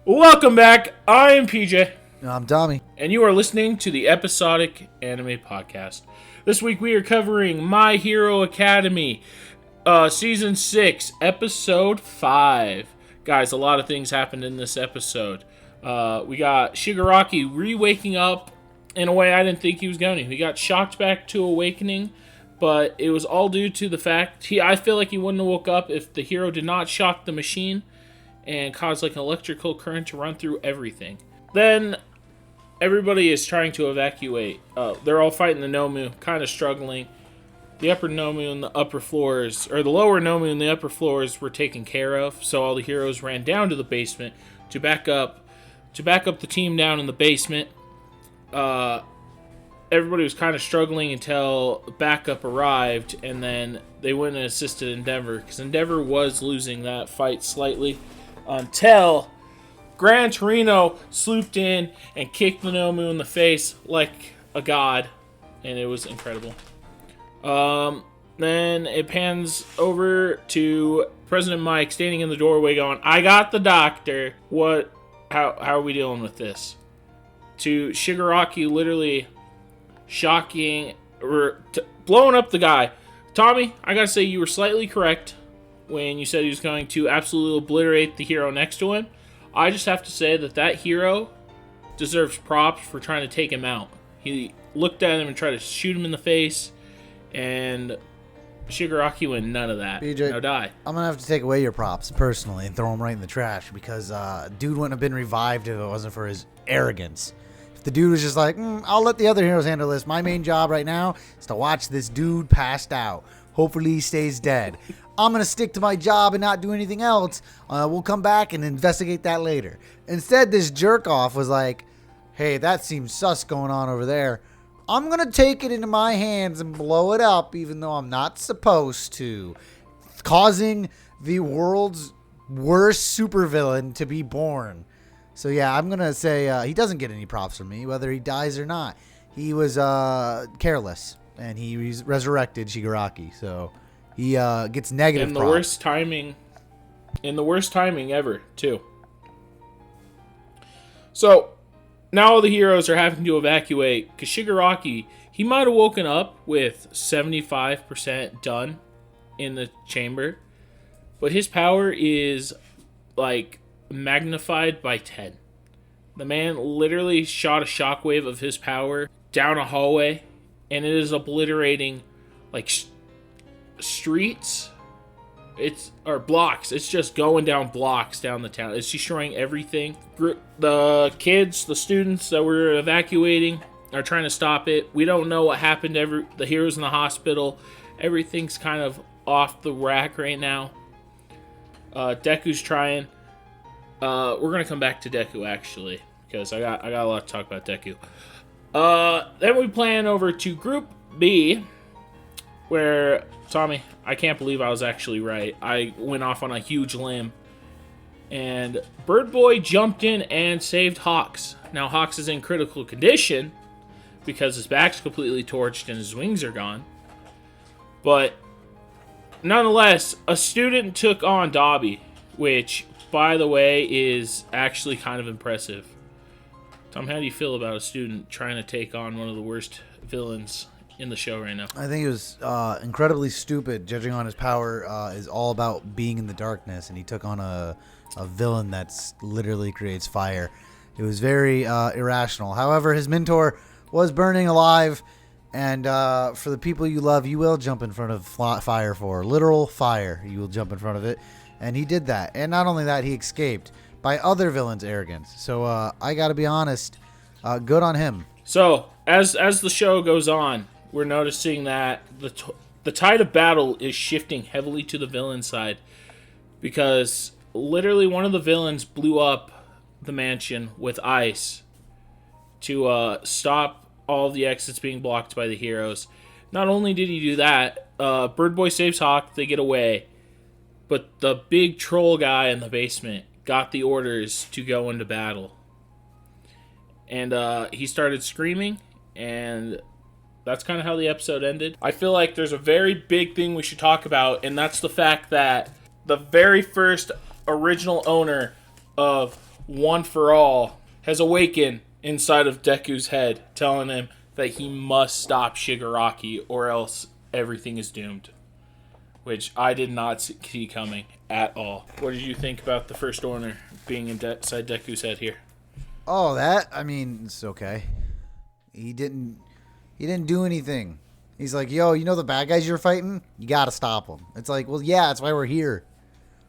Welcome back. I am PJ, I'm Tommy. and you are listening to the Episodic Anime Podcast. This week we are covering My Hero Academy, Season 6, Episode 5. Guys, a lot of things happened in this episode. We got Shigaraki re-waking up in a way I didn't think he was going to. He got shocked back to awakening, but it was all due to the fact I feel like he wouldn't have woke up if the hero did not shock the machine and cause like an electrical current to run through everything. Then everybody is trying to evacuate. They're all fighting the Nomu, kind of struggling. The upper Nomu and the upper floors, or the lower Nomu and the upper floors were taken care of, so all the heroes ran down to the basement to back up the team down in the basement. Everybody was kind of struggling until backup arrived, and then they went and assisted Endeavor, because Endeavor was losing that fight slightly, until Gran Torino swooped in and kicked the Nomu in the face like a god, and it was incredible. Then it pans over to President Mike standing in the doorway going, "I got the doctor. How are we dealing with this?" To Shigaraki literally shocking, or blowing up the guy. Tommy, I gotta say you were slightly correct when you said he was going to absolutely obliterate the hero next to him. I just have to say that hero deserves props for trying to take him out. He looked at him and tried to shoot him in the face, and Shigaraki went none of that. BJ, Now die. I'm going to have to take away your props personally and throw them right in the trash because dude wouldn't have been revived if it wasn't for his arrogance. If the dude was just like, I'll let the other heroes handle this. My main job right now is to watch this dude passed out. Hopefully he stays dead. I'm going to stick to my job and not do anything else. We'll come back and investigate that later. Instead, this jerk-off was like, hey, that seems sus going on over there. I'm going to take it into my hands and blow it up, even though I'm not supposed to. Causing the world's worst supervillain to be born. So, yeah, I'm going to say he doesn't get any props from me, whether he dies or not. He was careless, and he resurrected Shigaraki, so he gets negative In the props. worst timing ever, too. So, now all the heroes are having to evacuate, because Shigaraki, he might have woken up with 75% done in the chamber, but his power is, like, magnified by 10. The man literally shot a shockwave of his power down a hallway, and it is obliterating, like, streets, or blocks. It's just going down blocks down the town. It's destroying everything. The kids, the students that were evacuating are trying to stop it. We don't know what happened to the heroes in the hospital. Everything's kind of off the rack right now. Deku's trying. We're gonna come back to Deku actually, because I got a lot to talk about Deku. Then we plan over to Group B, where, Tommy, I can't believe I was actually right. I went off on a huge limb. And Bird Boy jumped in and saved Hawks. Now Hawks is in critical condition because his back's completely torched and his wings are gone. But nonetheless, a student took on Dobby, which, by the way, is actually kind of impressive. Tom, how do you feel about a student trying to take on one of the worst villains in the show right now? I think it was incredibly stupid, judging on his power is all about being in the darkness, and he took on a villain that's literally creates fire. It was very irrational. However, his mentor was burning alive, and for the people you love, you will jump in front of fire for. Literal fire, you will jump in front of it, and he did that. And not only that, he escaped by other villains' arrogance. So I gotta be honest, good on him. So, as the show goes on, we're noticing that the tide of battle is shifting heavily to the villain side, because literally one of the villains blew up the mansion with ice to stop all the exits being blocked by the heroes. Not only did he do that, Bird Boy saves Hawk, they get away, but the big troll guy in the basement got the orders to go into battle. And he started screaming, and that's kind of how the episode ended. I feel like there's a very big thing we should talk about, and that's the fact that the very first original owner of one for all, has awakened inside of Deku's head, telling him that he must stop Shigaraki or else everything is doomed. Which I did not see coming at all. What did you think about the first owner being inside Deku's head here? Oh, it's okay. He didn't do anything. He's like, yo, you know the bad guys you're fighting? You gotta stop them. It's like, well, yeah, that's why we're here.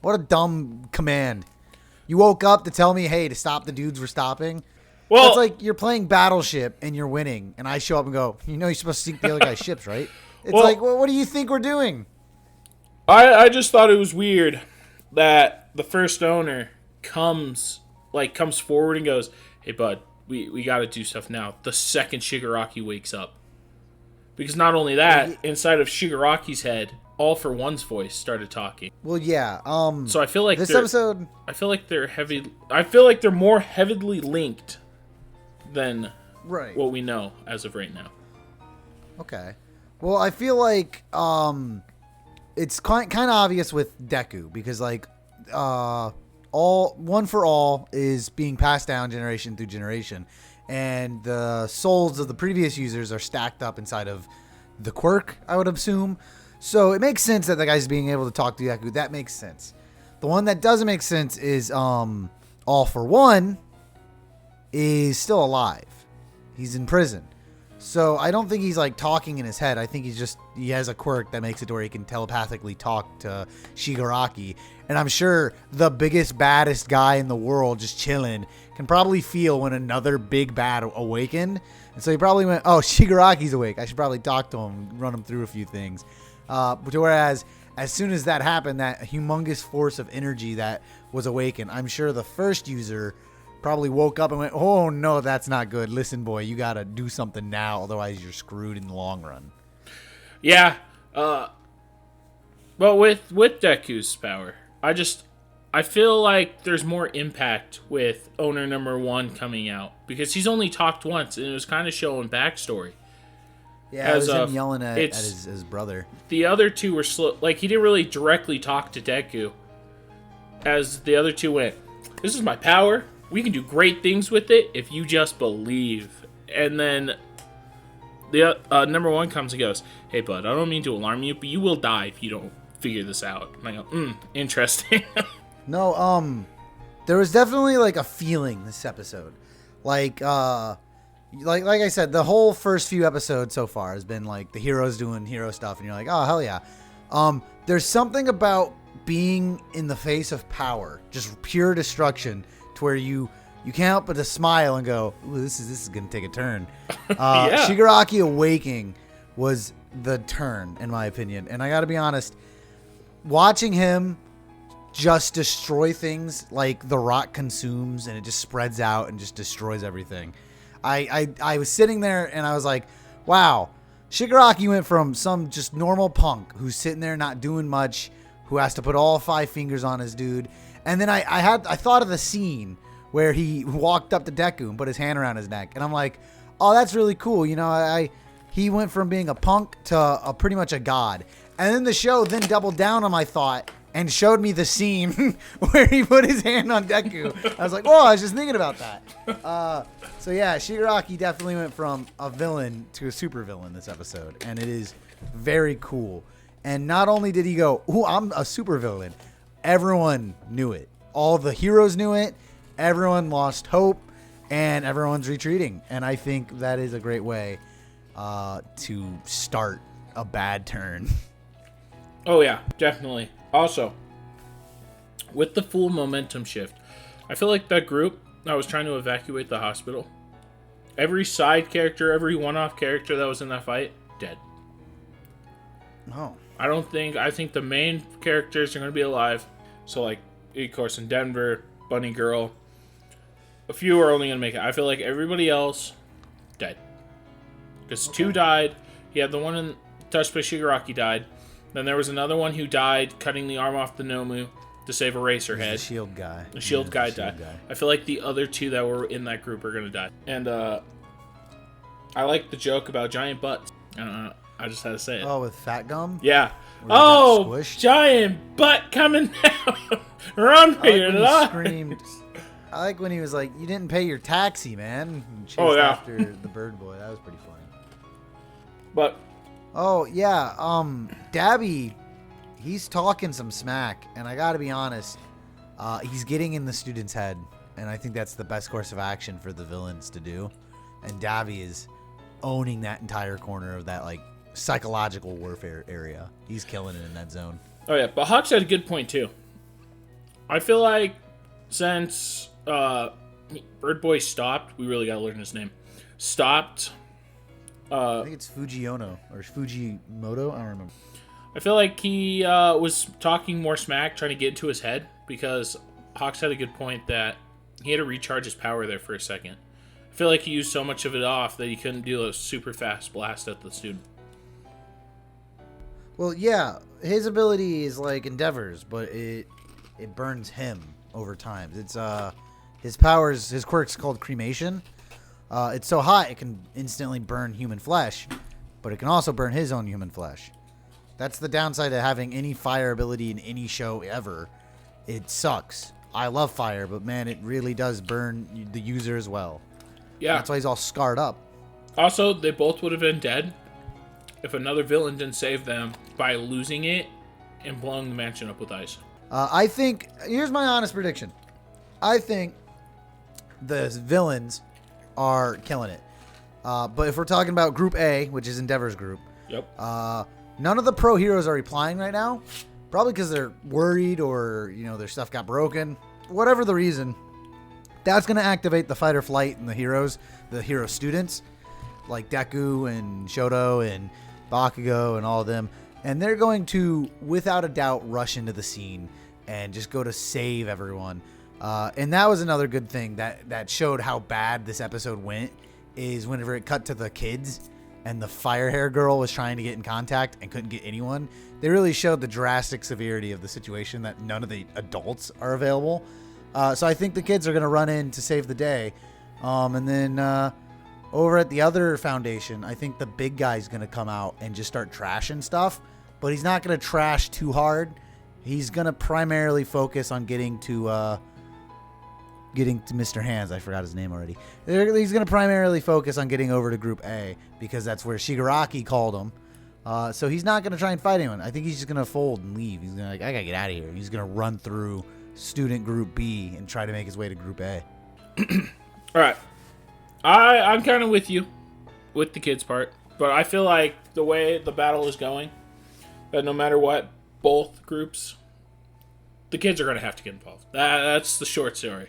What a dumb command. You woke up to tell me, hey, to stop the dudes we're stopping? Well, it's like you're playing Battleship and you're winning, and I show up and go, you know you're supposed to sink the other guy's ships, right? It's like, well, what do you think we're doing? I just thought it was weird that the first owner comes forward and goes, hey, bud, we got to do stuff now. The second Shigaraki wakes up. Because not only that, inside of Shigaraki's head, All For One's voice started talking. Well, yeah. So I feel like this episode, I feel like they're more heavily linked than what we know as of right now. Okay. Well, I feel like it's kind of obvious with Deku because One For All is being passed down generation through generation, and the souls of the previous users are stacked up inside of the quirk, I would assume. So it makes sense that the guy's being able to talk to Deku. That makes sense. The one that doesn't make sense is All For One is still alive. He's in prison. So I don't think he's like talking in his head. I think he has a quirk that makes it to where he can telepathically talk to Shigaraki. And I'm sure the biggest, baddest guy in the world just chilling can probably feel when another big bad awakened. And so he probably went, oh, Shigaraki's awake. I should probably talk to him, run him through a few things. Whereas as soon as that happened, that humongous force of energy that was awakened, I'm sure the first user probably woke up and went, oh, no, that's not good. Listen, boy, you got to do something now. Otherwise, you're screwed in the long run. Yeah. But with Deku's power, I feel like there's more impact with owner number one coming out. Because he's only talked once, and it was kind of showing backstory. Yeah, it was him yelling at his brother. The other two were slow. Like, he didn't really directly talk to Deku. As the other two went, this is my power. We can do great things with it if you just believe. And then the number one comes and goes, hey, bud, I don't mean to alarm you, but you will die if you don't figure this out. And I go, interesting. No, there was definitely like a feeling this episode. Like I said, the whole first few episodes so far has been like the heroes doing hero stuff, and you're like, oh, hell yeah. There's something about being in the face of power, just pure destruction, to where you can't help but to smile and go, ooh, this is gonna take a turn. Yeah. Shigaraki awakening was the turn, in my opinion. And I gotta be honest, watching him just destroy things like the rock consumes and it just spreads out and just destroys everything. I was sitting there and I was like, wow, Shigaraki went from some just normal punk who's sitting there not doing much, who has to put all 5 fingers on his dude. And then I thought of the scene where he walked up to Deku and put his hand around his neck. And I'm like, oh, that's really cool. You know, he went from being a punk to pretty much a god. And then the show then doubled down on my thought and showed me the scene where he put his hand on Deku. I was like, whoa, I was just thinking about that. So yeah, Shigaraki definitely went from a villain to a supervillain this episode. And it is very cool. And not only did he go, ooh, I'm a supervillain, everyone knew it. All the heroes knew it. Everyone lost hope. And everyone's retreating. And I think that is a great way to start a bad turn. Oh, yeah, definitely. Also, with the full momentum shift, I feel like that group that was trying to evacuate the hospital, every side character, every one-off character that was in that fight, dead. Oh. I think the main characters are going to be alive. So, like, of course, in Denver, Bunny Girl, a few are only going to make it. I feel like everybody else, dead. Because 2 died. You had the one in touched by Shigaraki died. Then there was another one who died cutting the arm off the Nomu to save Eraserhead. The shield guy. The shield guy died. I feel like the other 2 that were in that group are going to die. And I like the joke about giant butts. I just had to say it. Oh, with Fat Gum? Yeah. Oh, giant butt coming down. Run for your life. Screamed. I like when he was like, "You didn't pay your taxi, man." And chased after the bird boy. That was pretty funny. But oh yeah, Dabby, he's talking some smack, and I gotta be honest, he's getting in the student's head, and I think that's the best course of action for the villains to do. And Dabby is owning that entire corner of that like psychological warfare area. He's killing it in that zone. Oh yeah, but Hawks had a good point too. I feel like since Bird Boy stopped, we really gotta learn his name. Stopped. I think it's Fujiono or Fujimoto. I don't remember. I feel like he was talking more smack, trying to get into his head, because Hawks had a good point that he had to recharge his power there for a second. I feel like he used so much of it off that he couldn't do a super fast blast at the student. Well, yeah, his ability is like Endeavor's, but it burns him over time. It's his powers, his quirk's called cremation. It's so hot it can instantly burn human flesh, but it can also burn his own human flesh. That's the downside of having any fire ability in any show ever. It sucks. I love fire, but man, it really does burn the user as well. Yeah. That's why he's all scarred up. Also, they both would have been dead if another villain didn't save them by losing it and blowing the mansion up with ice. I think, here's my honest prediction. I think the villains are killing it. But if we're talking about Group A, which is Endeavor's group, Yep. none of the pro heroes are replying right now. Probably because they're worried or, their stuff got broken. Whatever the reason, that's going to activate the fight or flight in the hero students, like Deku and Shoto and Bakugo and all of them. And they're going to, without a doubt, rush into the scene and just go to save everyone. And that was another good thing that showed how bad this episode went, is whenever it cut to the kids and the fire hair girl was trying to get in contact and couldn't get anyone. They really showed the drastic severity of the situation, that none of the adults are available. So I think the kids are going to run in to save the day. And then over at the other foundation, I think the big guy's going to come out and just start trashing stuff. But he's not going to trash too hard. He's going to primarily focus on getting to Mr. Hands. I forgot his name already. He's going to primarily focus on getting over to Group A, because that's where Shigaraki called him. So he's not going to try and fight anyone. I think he's just going to fold and leave. He's going to I got to get out of here. He's going to run through student Group B and try to make his way to Group A. All right. I'm kind of with you with the kids part, but I feel like the way the battle is going, that no matter what, both groups, the kids are going to have to get involved. That's the short story.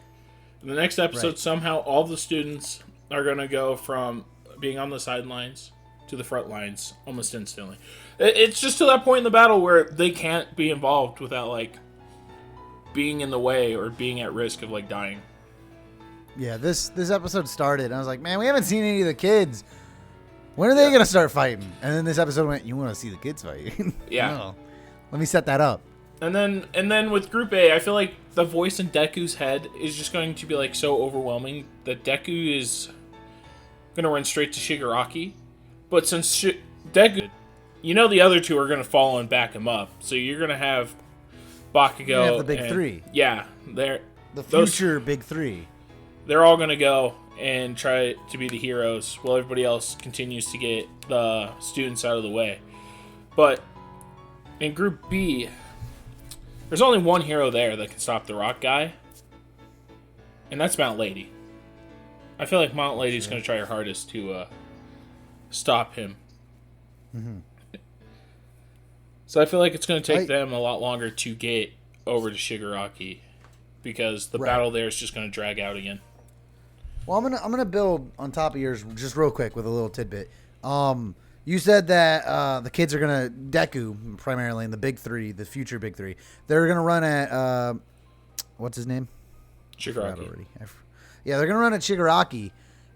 In the next episode, Right. Somehow all the students are going to go from being on the sidelines to the front lines almost instantly. It's just to that point in the battle where they can't be involved without, like, being in the way or being at risk of, like, dying. Yeah, this episode started, and I was like, man, we haven't seen any of the kids. When are they going to start fighting? And then this episode went, you want to see the kids fight? Yeah. No. Let me set that up. And then with Group A, I feel like the voice in Deku's head is just going to be, like, so overwhelming that Deku is going to run straight to Shigaraki. But since Deku, the other two are going to follow and back him up. So you're going to have Bakugo. You're gonna have the big three. Yeah. The future big three. They're all going to go and try to be the heroes while everybody else continues to get the students out of the way. But in Group B, there's only one hero there that can stop the rock guy, and that's Mount Lady. I feel like Mount Lady's going to try her hardest to stop him. Mm-hmm. So I feel like it's going to take them a lot longer to get over to Shigaraki, because the battle there is just going to drag out again. Well, I'm gonna build on top of yours just real quick with a little tidbit. You said that the kids are gonna Deku primarily in the big three, the future big three. They're gonna run at what's his name? Shigaraki. Yeah, they're gonna run at Shigaraki,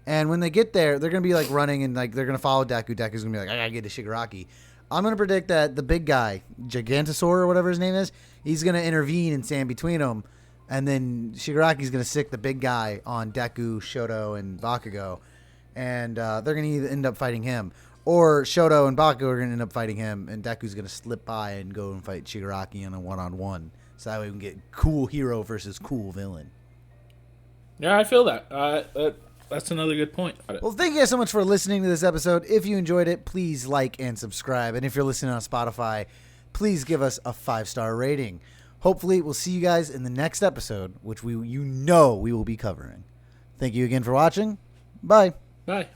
and when they get there, they're gonna be like running and like they're gonna follow Deku. Deku's gonna be like, I gotta get to Shigaraki. I'm gonna predict that the big guy, Gigantosaur or whatever his name is, he's gonna intervene and stand between them. And then Shigaraki's going to sick the big guy on Deku, Shoto, and Bakugo. And they're going to either end up fighting him. Or Shoto and Bakugo are going to end up fighting him. And Deku's going to slip by and go and fight Shigaraki in a one-on-one. So that way we can get cool hero versus cool villain. Yeah, I feel that. That's another good point. Well, thank you guys so much for listening to this episode. If you enjoyed it, please like and subscribe. And if you're listening on Spotify, please give us a 5-star rating. Hopefully, we'll see you guys in the next episode, which we will be covering. Thank you again for watching. Bye. Bye.